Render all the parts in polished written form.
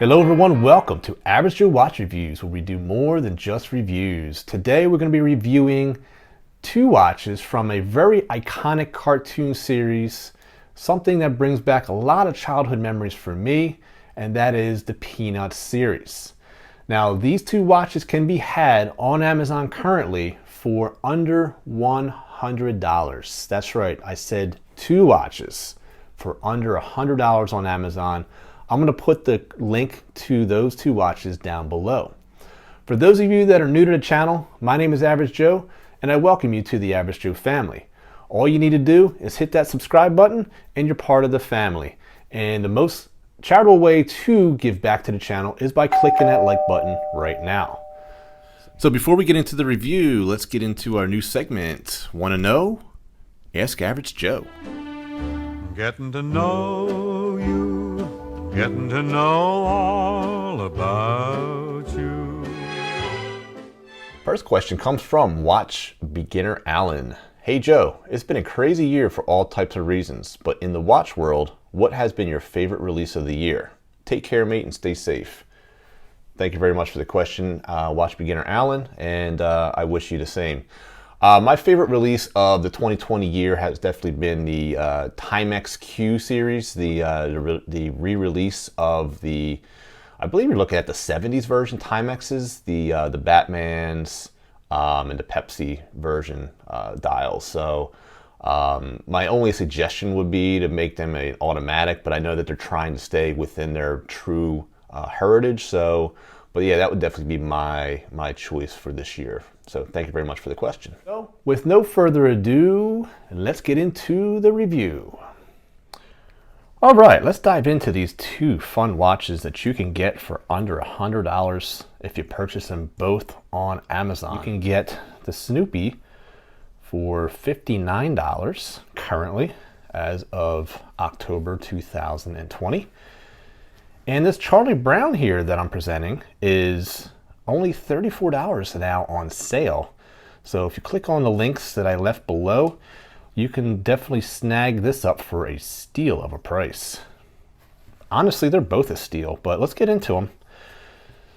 Hello everyone, welcome to Average Joe Watch Reviews, where we do more than just reviews. Today we're going to be reviewing two watches from a very iconic cartoon series, something that brings back a lot of childhood memories for me, and that is the Peanuts series. Now these two watches can be had on Amazon currently for under $100. That's right, I said two watches for under $100 on Amazon. I'm going to put the link to those two watches down below. For those of you that are new to the channel, my name is Average Joe, and I welcome you to the Average Joe family. All you need to do is hit that subscribe button, and you're part of the family. And the most charitable way to give back to the channel is by clicking that like button right now. So before we get into the review, let's get into our new segment. Want to know? Ask Average Joe. Getting to know you. Getting to know all about you. First question comes from Watch Beginner Alan. Hey Joe, it's been a crazy year for all types of reasons, but in the watch world, what has been your favorite release of the year? Take care, mate, and stay safe. Thank you very much for the question, Watch Beginner Alan, and I wish you the same. My favorite release of the 2020 year has definitely been the Timex Q series, the re-release of the, I believe you're looking at the 70s version Timexes, the Batmans, and the Pepsi version dials. So my only suggestion would be to make them an automatic, but I know that they're trying to stay within their true heritage. So, but yeah, that would definitely be my choice for this year. So thank you very much for the question. So with no further ado, let's get into the review. All right, let's dive into these two fun watches that you can get for under $100 if you purchase them both on Amazon. You can get the Snoopy for $59 currently as of October 2020. And this Charlie Brown here that I'm presenting is only $34 now on sale. So if you click on the links that I left below, you can definitely snag this up for a steal of a price. Honestly, they're both a steal, but let's get into them.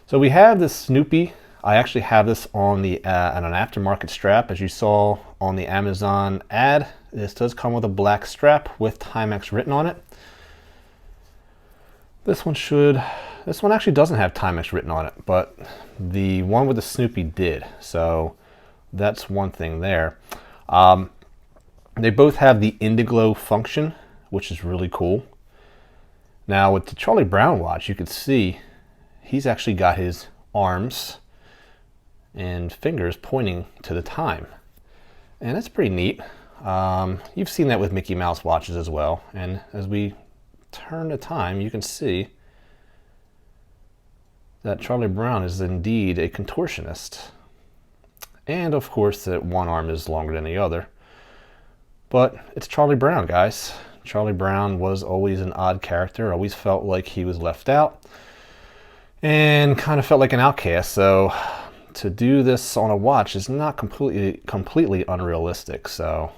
So we have this Snoopy. I actually have this on an aftermarket strap, as you saw on the Amazon ad. This does come with a black strap with Timex written on it. This one actually doesn't have Timex written on it, but the one with the Snoopy did. So that's one thing there. They both have the Indiglo function, which is really cool. Now with the Charlie Brown watch, you can see he's actually got his arms and fingers pointing to the time. And that's pretty neat. You've seen that with Mickey Mouse watches as well. And as we turn the time, you can see that Charlie Brown is indeed a contortionist. And of course that one arm is longer than the other. But it's Charlie Brown, guys. Charlie Brown was always an odd character, always felt like he was left out and kind of felt like an outcast. So to do this on a watch is not completely unrealistic. So,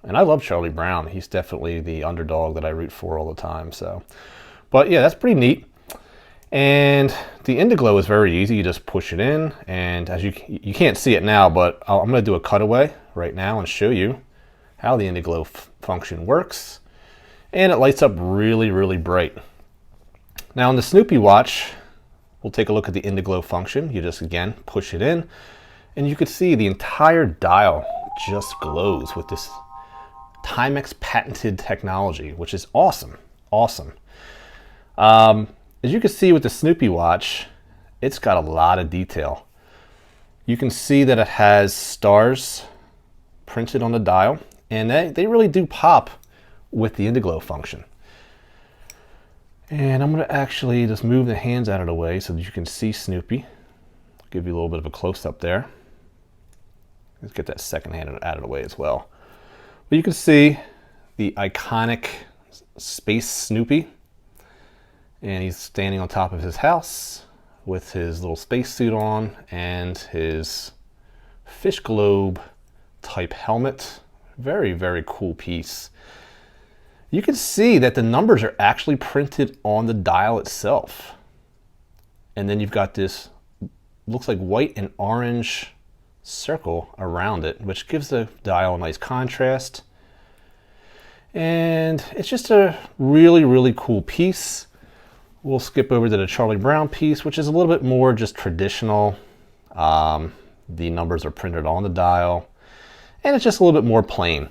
and I love Charlie Brown. He's definitely the underdog that I root for all the time. So, but yeah, that's pretty neat. And the Indiglo is very easy. You just push it in, and as you can't see it now, but I'm going to do a cutaway right now and show you how the Indiglo function works. And it lights up really, really bright. Now on the Snoopy watch, we'll take a look at the Indiglo function. You just, again, push it in, and you can see the entire dial just glows with this Timex patented technology, which is awesome. Awesome. As you can see with the Snoopy watch, it's got a lot of detail. You can see that it has stars printed on the dial, and they really do pop with the Indiglo function. And I'm going to actually just move the hands out of the way so that you can see Snoopy. I'll give you a little bit of a close-up there. Let's get that second hand out of the way as well. But you can see the iconic Space Snoopy. And he's standing on top of his house with his little spacesuit on and his fish globe type helmet. Very, very cool piece. You can see that the numbers are actually printed on the dial itself. and then you've got this, looks like white and orange circle around it, which gives the dial a nice contrast. And it's just a really, really cool piece. We'll skip over to the Charlie Brown piece, which is a little bit more just traditional. The numbers are printed on the dial, and it's just a little bit more plain.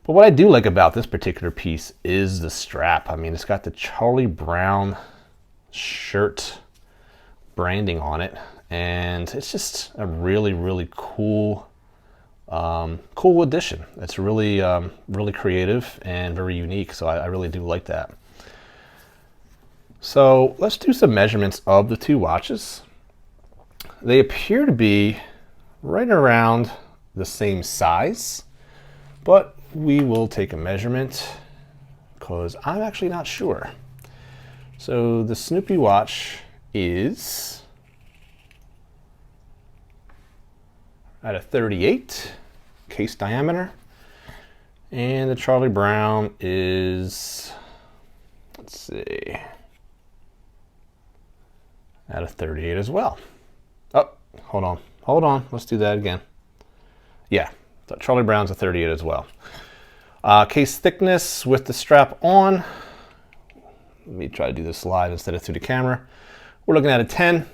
But what I do like about this particular piece is the strap. I mean, it's got the Charlie Brown shirt branding on it, and it's just a really, really cool cool addition. It's really really creative and very unique, so I really do like that. So let's do some measurements of the two watches. They appear to be right around the same size, but we will take a measurement because I'm actually not sure. So the Snoopy watch is at a 38 case diameter, and the Charlie Brown is, let's see, at a 38 as well. Oh, hold on, let's do that again. Yeah, the Charlie Brown's a 38 as well. Case thickness with the strap on, let me try to do this live instead of through the camera. We're looking at a 10,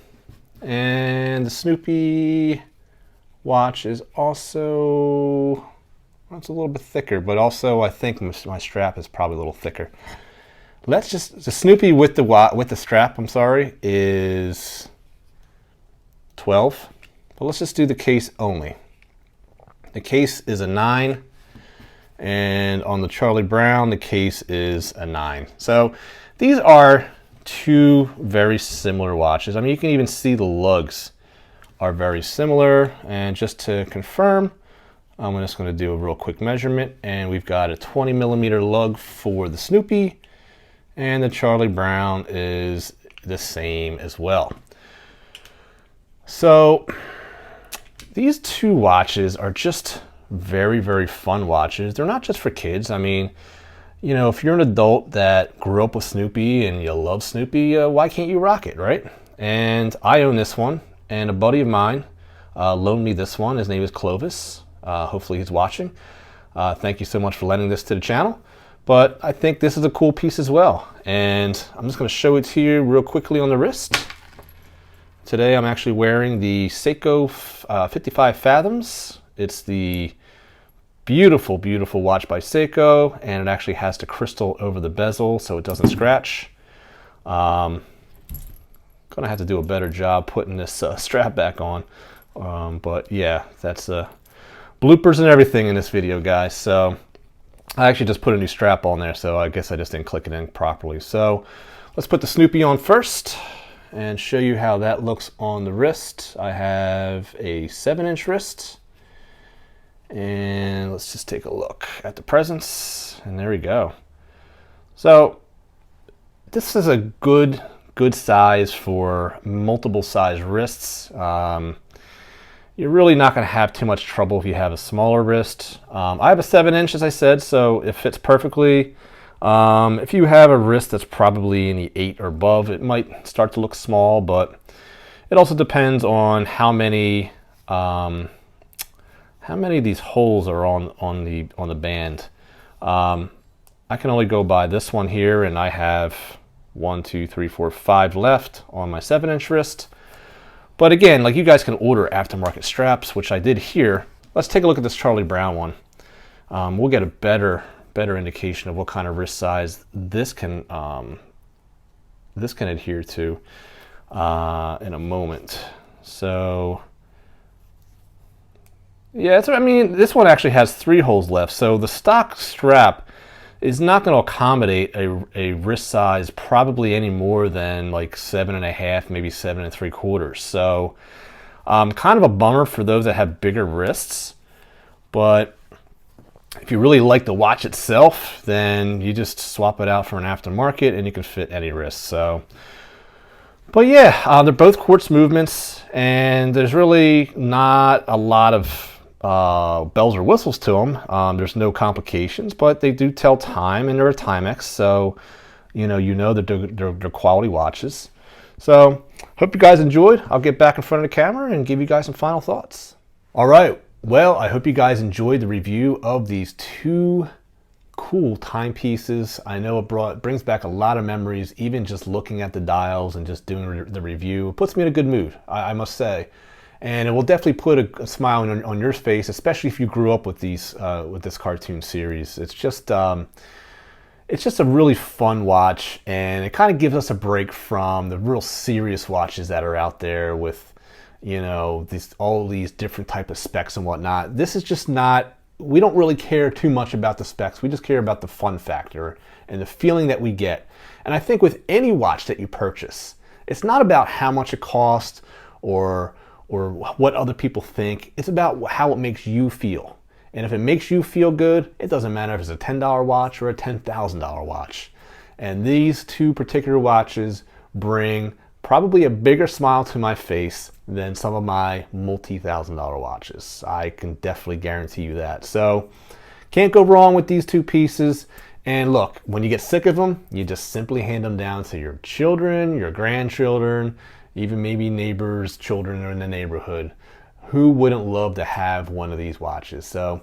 and the Snoopy watch is also, well, it's a little bit thicker, but also I think my strap is probably a little thicker. Let's just, the Snoopy with the strap, I'm sorry, is 12, but let's just do the case only. The case is a 9, and on the Charlie Brown, the case is a 9. So these are two very similar watches. I mean, you can even see the lugs are very similar. And just to confirm, I'm just going to do a real quick measurement, and we've got a 20 millimeter lug for the Snoopy, and the Charlie Brown is the same as well. So these two watches are just very, very fun watches. They're not just for kids. I mean, you know, if you're an adult that grew up with Snoopy and you love Snoopy, why can't you rock it, right? And I own this one, and a buddy of mine loaned me this one. His name is Clovis. Hopefully he's watching. Thank you so much for lending this to the channel. But I think this is a cool piece as well. And I'm just going to show it to you real quickly on the wrist. Today I'm actually wearing the Seiko 55 Fathoms. It's the beautiful, beautiful watch by Seiko, and it actually has the crystal over the bezel so it doesn't scratch. Gonna have to do a better job putting this strap back on. But yeah, that's bloopers and everything in this video, guys. So I actually just put a new strap on there, so I guess I just didn't click it in properly. So let's put the Snoopy on first and show you how that looks on the wrist. I have a 7-inch wrist. And let's just take a look at the presence, and there we go. So this is a good size for multiple size wrists. You're really not going to have too much trouble if you have a smaller wrist. I have a 7-inch, as I said, so it fits perfectly. If you have a wrist that's probably in the 8 or above, it might start to look small, but it also depends on how many of these holes are on the band. I can only go by this one here, and I have 1, 2, 3, 4, 5 left on my 7-inch wrist. But again, like, you guys can order aftermarket straps, which I did here. Let's take a look at this Charlie Brown one. We'll get a better indication of what kind of wrist size this can adhere to in a moment. So yeah, I mean, this one actually has 3 holes left, so the stock strap is not going to accommodate a wrist size probably any more than like 7.5, maybe 7 3/4. So kind of a bummer for those that have bigger wrists, but if you really like the watch itself, then you just swap it out for an aftermarket and you can fit any wrist. So, but yeah, they're both quartz movements, and there's really not a lot of bells or whistles to them. There's no complications, but they do tell time, and they're a Timex, so you know they're quality watches. So, hope you guys enjoyed. I'll get back in front of the camera and give you guys some final thoughts. All right, well, I hope you guys enjoyed the review of these two cool timepieces. I know it brings back a lot of memories, even just looking at the dials and just doing the review. It puts me in a good mood, I must say. And it will definitely put a smile on your face, especially if you grew up with these with this cartoon series. It's just a really fun watch, and it kind of gives us a break from the real serious watches that are out there with, you know, all these different type of specs and whatnot. This is just not. We don't really care too much about the specs. We just care about the fun factor and the feeling that we get. And I think with any watch that you purchase, it's not about how much it costs or what other people think. It's about how it makes you feel. And if it makes you feel good, it doesn't matter if it's a $10 watch or a $10,000 watch. And these two particular watches bring probably a bigger smile to my face than some of my multi-$1,000 watches. I can definitely guarantee you that. So can't go wrong with these two pieces. And look, when you get sick of them, you just simply hand them down to your children, your grandchildren, even maybe neighbors' children in the neighborhood. Who wouldn't love to have one of these watches? So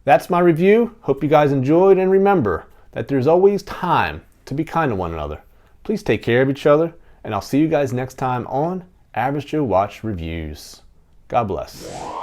that's my review. Hope you guys enjoyed, and remember that there's always time to be kind to one another. Please take care of each other, and I'll see you guys next time on Average Joe Watch Reviews. God bless.